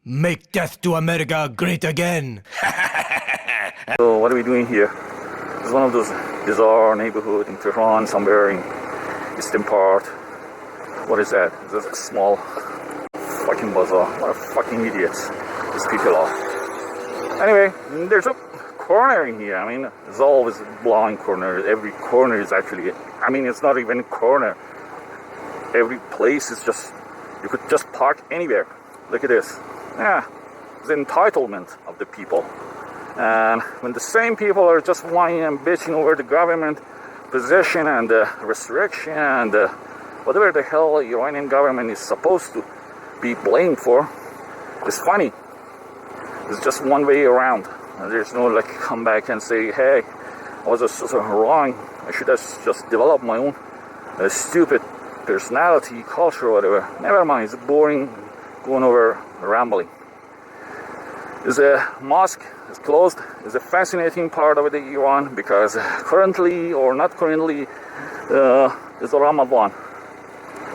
Make death to America great again. So what are we doing here? It's one of those bizarre neighborhood in Tehran, somewhere in eastern part. What is that? It's a small fucking bazaar. What a fucking idiots these people are. Anyway, there's a corner in here. I mean, there's always blind corner. Every corner is actually, I mean, it's not even a corner. Every place is just, you could just park anywhere. Look at this. Yeah, the entitlement of the people. And when the same people are just whining and bitching over the government position and the restriction and whatever the hell Iranian government is supposed to be blamed for, it's funny. It's just one way around. There's no like come back and say, hey, I was just wrong. I should have just developed my own stupid personality, culture, whatever. Never mind, it's boring going over rambling. There's a mosque. It's closed. It's a fascinating part of the Iran because currently or not currently is Ramadan,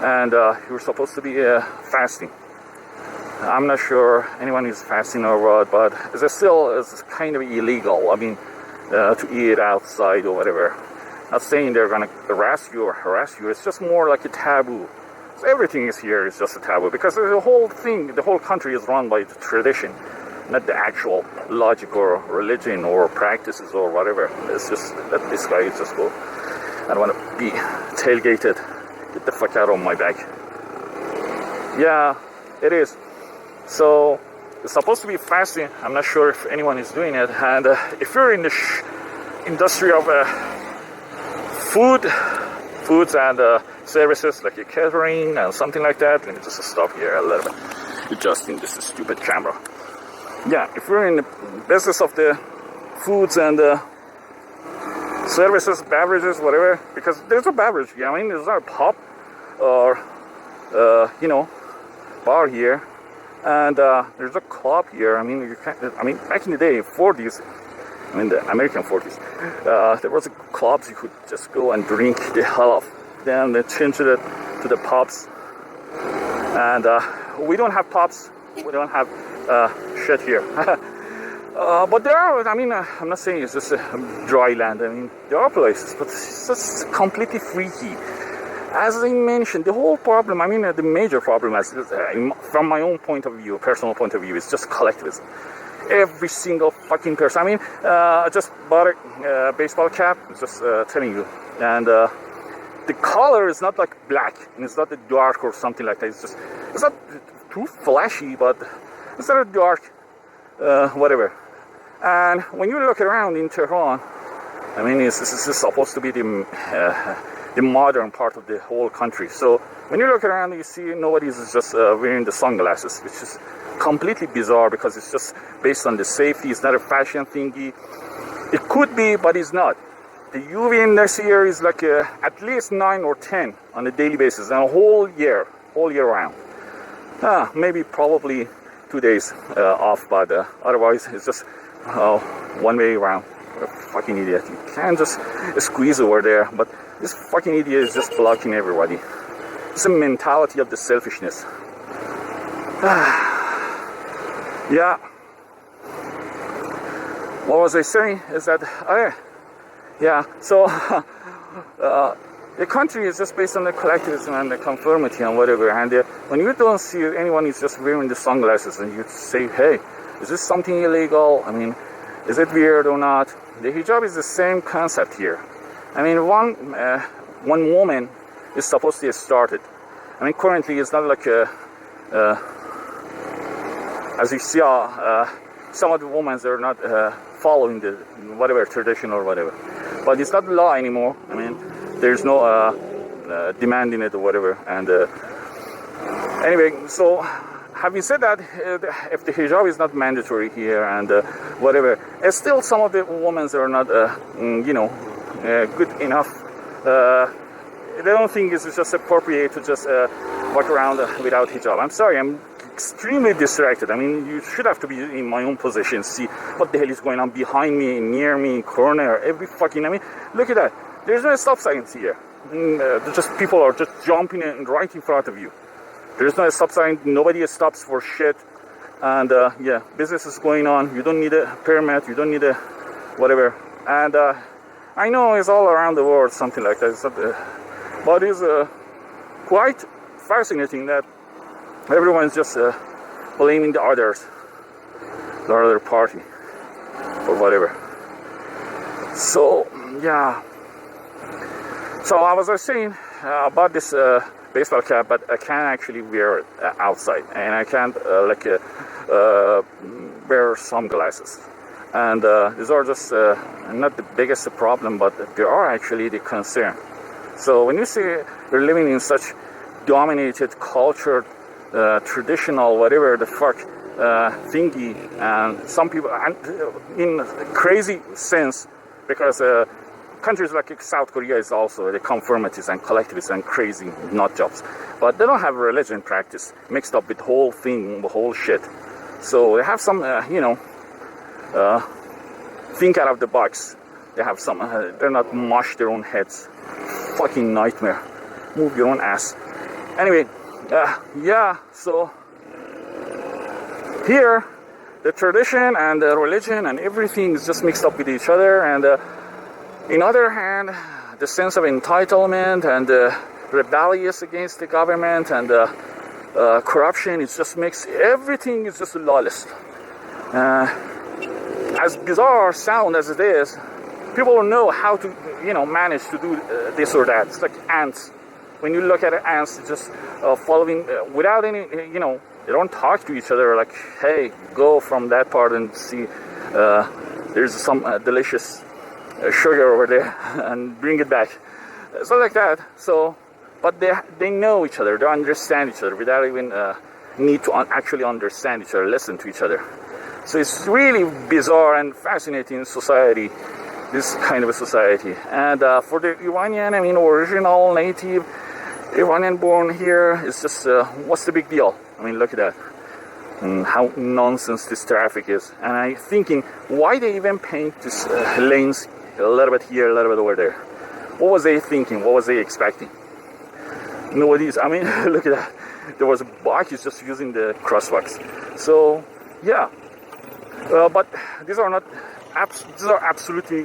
and you're supposed to be fasting. I'm not sure anyone is fasting or what, but it's kind of illegal. I mean, to eat outside or whatever. Not saying they're gonna harass you or harass you. It's just more like a taboo. So everything is here is just a taboo because the whole thing, the whole country is run by the tradition, not the actual logic or religion or practices or whatever. It's just let this guy just go. I don't want to be tailgated. Get the fuck out of my back. Yeah, it is. So it's supposed to be fasting. I'm not sure if anyone is doing it. And if you're in the industry of foods and services like catering and something like that, let me just stop here a little bit. Adjusting this stupid camera. Yeah, if you're in the business of the foods and services, beverages, whatever, because there's a beverage. Yeah, I mean, there's not a pub or bar here, and there's a club here. I mean, you can't. I mean, back in the day, 40s. I mean, the American 40s. There was clubs you could just go and drink the hell of. Then they changed it to the pubs, and we don't have pubs. We don't have shit here. But there are, I mean, I'm not saying it's just a dry land. I mean, there are places, but it's just completely freaky. As I mentioned, the whole problem, I mean, the major problem, from my own point of view, personal point of view, is just collectivism. Every single fucking person. I mean, I just bought a baseball cap, just telling you. And the color is not like black, and it's not dark or something like that. It's not too flashy, but it's not a dark, whatever. And when you look around in Tehran, I mean, this is supposed to be the modern part of the whole country. So when you look around, you see nobody's just wearing the sunglasses, which is completely bizarre because it's just based on the safety. It's not a fashion thingy. It could be, but it's not. The UV index here is like at least 9 or 10 on a daily basis, and a whole year round. Maybe probably 2 days off, but otherwise it's just one way around. What a fucking idiot. You can't just squeeze over there, but this fucking idiot is just blocking everybody. It's a mentality of the selfishness. Yeah. What was I saying is that, yeah, so the country is just based on the collectivism and the conformity and whatever. And when you don't see anyone is just wearing the sunglasses and you say, hey, is this something illegal? I mean, is it weird or not? The hijab is the same concept here. I mean, one woman is supposed to start it. I mean, currently it's not like as you see, some of the women are not following the whatever tradition or whatever. But it's not law anymore. I mean, there's no demand in it or whatever. And anyway, so having said that, if the hijab is not mandatory here and whatever, still some of the women are not, good enough. They don't think it's just appropriate to just walk around without hijab. I'm sorry, I'm extremely distracted. I mean, you should have to be in my own position, see what the hell is going on behind me, near me, corner, every fucking, I mean, look at that. There's no stop signs here. Just people are just jumping in right in front of you. There's no stop sign. Nobody stops for shit. And yeah, business is going on. You don't need a permit, you don't need a whatever. And I know it's all around the world, something like that. It's not, but it's quite fascinating that everyone's just blaming the others, the other party, or whatever. So yeah. So I was saying about this baseball cap, but I can't actually wear it outside, and I can't wear sunglasses. And these are just not the biggest problem, but they are actually the concern. So when you say you're living in such dominated culture, traditional, whatever the fuck thingy, and some people, and in crazy sense, because countries like South Korea is also the conformists and collectivists and crazy nut jobs, but they don't have religion practice mixed up with the whole thing, the whole shit. So they have some, think out of the box. They have some, they're not mush their own heads. Fucking nightmare. Move your own ass. Anyway, yeah, so here, the tradition and the religion and everything is just mixed up with each other, and in other hand, the sense of entitlement and rebellious against the government and corruption is just mixed. Everything is just lawless. As bizarre sound as it is, people don't know how to, manage to do this or that. It's like ants. When you look at ants, just following without any, they don't talk to each other like, hey, go from that part and see there's some delicious sugar over there and bring it back. So like that. So, but they know each other. They understand each other without even need to actually understand each other, listen to each other. So it's really bizarre and fascinating society, this kind of a society. And for the Iranian, original native Iranian born here, it's just, what's the big deal? Look at that. And how nonsense this traffic is. And I'm thinking, why they even paint these lanes a little bit here, a little bit over there? What was they thinking? What was they expecting? Nobody's, look at that. There was a bike, he's just using the crosswalks. So, yeah. But these are not, these are absolutely,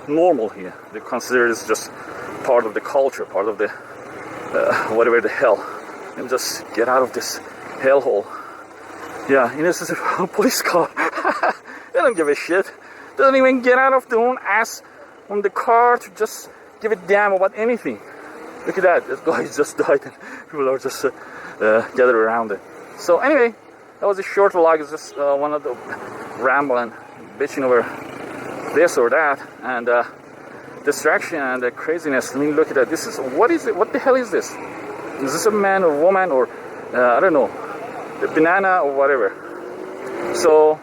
normal here. They consider this just part of the culture, part of the, whatever the hell. And just get out of this hellhole. Yeah, this is a police car. They don't give a shit. They don't even get out of their own ass on the car to just give a damn about anything. Look at that. This guy just died and people are just gathered around it. So anyway, that was a short vlog. It's just one of the rambling, bitching over this or that, and distraction and craziness. Look at that. This is, what is it? What the hell is this? Is this a man or woman or, I don't know, the banana or whatever? So,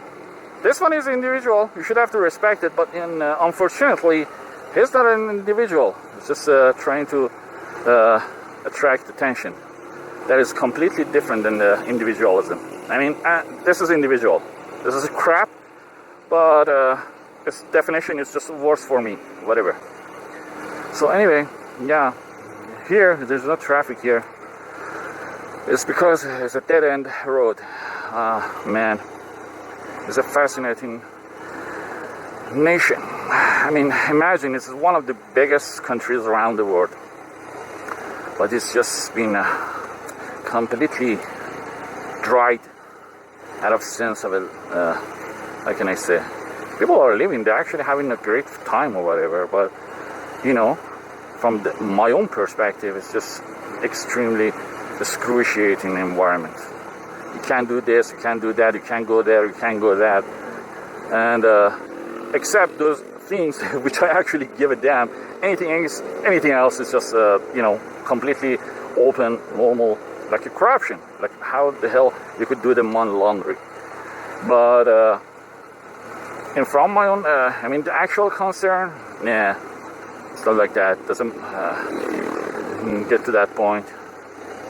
this one is individual. You should have to respect it, but unfortunately, he's not an individual. He's just trying to attract attention. That is completely different than the individualism. This is individual. This is crap, but its definition is just worse for me, whatever. So anyway, yeah. Here, there's no traffic here. It's because it's a dead-end road. Man, it's a fascinating nation. Imagine, it's one of the biggest countries around the world. But it's just been completely dried out of sense of it. How can I say? People are living, they're actually having a great time or whatever, but, from my own perspective, it's just extremely excruciating environment. You can't do this, you can't do that, you can't go there, you can't go that. And except those things which I actually give a damn. Anything else is just, completely open, normal, like a corruption. Like how the hell you could do the money laundering. But, and from my own, the actual concern, nah. Stuff like that doesn't get to that point.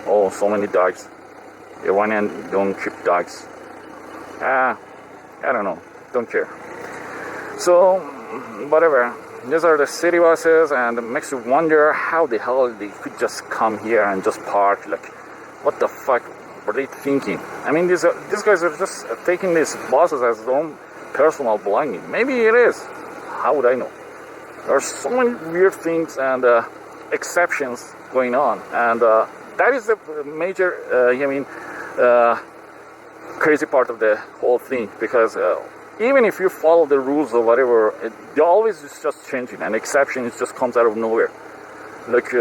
Oh, so many dogs. Iranian don't keep dogs. I don't know. Don't care. So, whatever. These are the city buses, and it makes you wonder how the hell they could just come here and just park. Like, what the fuck? are they thinking? I mean, these guys are just taking these bosses as their own personal belonging. Maybe it is. How would I know? There are so many weird things and exceptions going on, and that is the major, crazy part of the whole thing. Because even if you follow the rules or whatever, it always is just changing. An exception just comes out of nowhere. Like,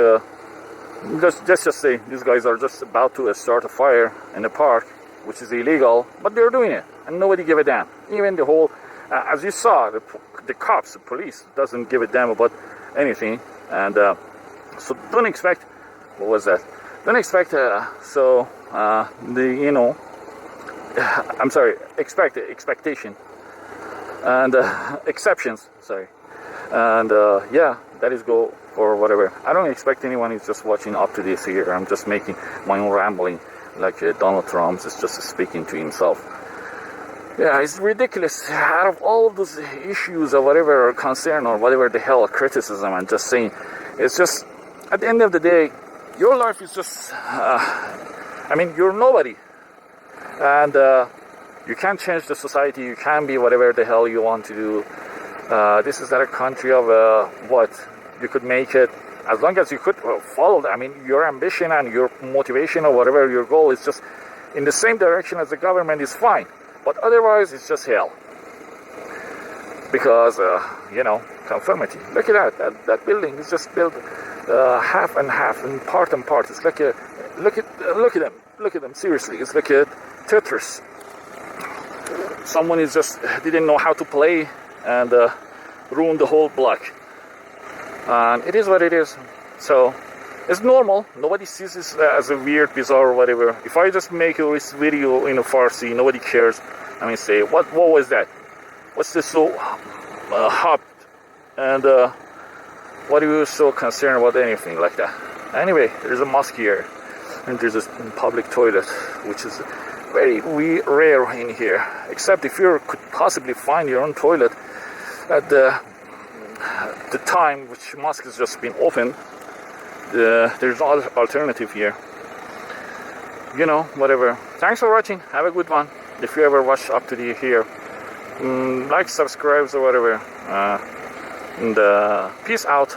let's just say these guys are just about to start a fire in a park, which is illegal, but they're doing it, and nobody give a damn. Even the whole, as you saw, the cops, the police, doesn't give a damn about anything. And so don't expect, what was that? Don't expect, expect expectation and exceptions, sorry. And yeah, that is go or whatever. I don't expect anyone who's just watching up to this here. I'm just making my own rambling, like Donald Trump is just speaking to himself. Yeah, it's ridiculous. Out of all of those issues or whatever, or concern or whatever the hell, criticism, I'm just saying, it's just, at the end of the day, your life is just, you're nobody. And you can't change the society. You can't be whatever the hell you want to do. This is not a country of what? You could make it, as long as you could follow, your ambition and your motivation or whatever your goal is just in the same direction as the government is fine. But otherwise, it's just hell. Because, conformity. Look at that building is just built half and half and part. It's like a, look at them, seriously. It's like a Tetris. Someone is just didn't know how to play and ruined the whole block. And it is what it is. So it's normal. Nobody sees this as a weird, bizarre, or whatever. If I just make this video in a Farsi, nobody cares. Say, what was that? What's this so hot? And what are you so concerned about anything like that? Anyway, there's a mosque here, and there's a public toilet, which is very rare in here. Except if you could possibly find your own toilet at the time which mosque has just been open. There's no alternative here. Whatever. Thanks for watching. Have a good one. If you ever watch up to the here, like, subscribe or whatever. And peace out.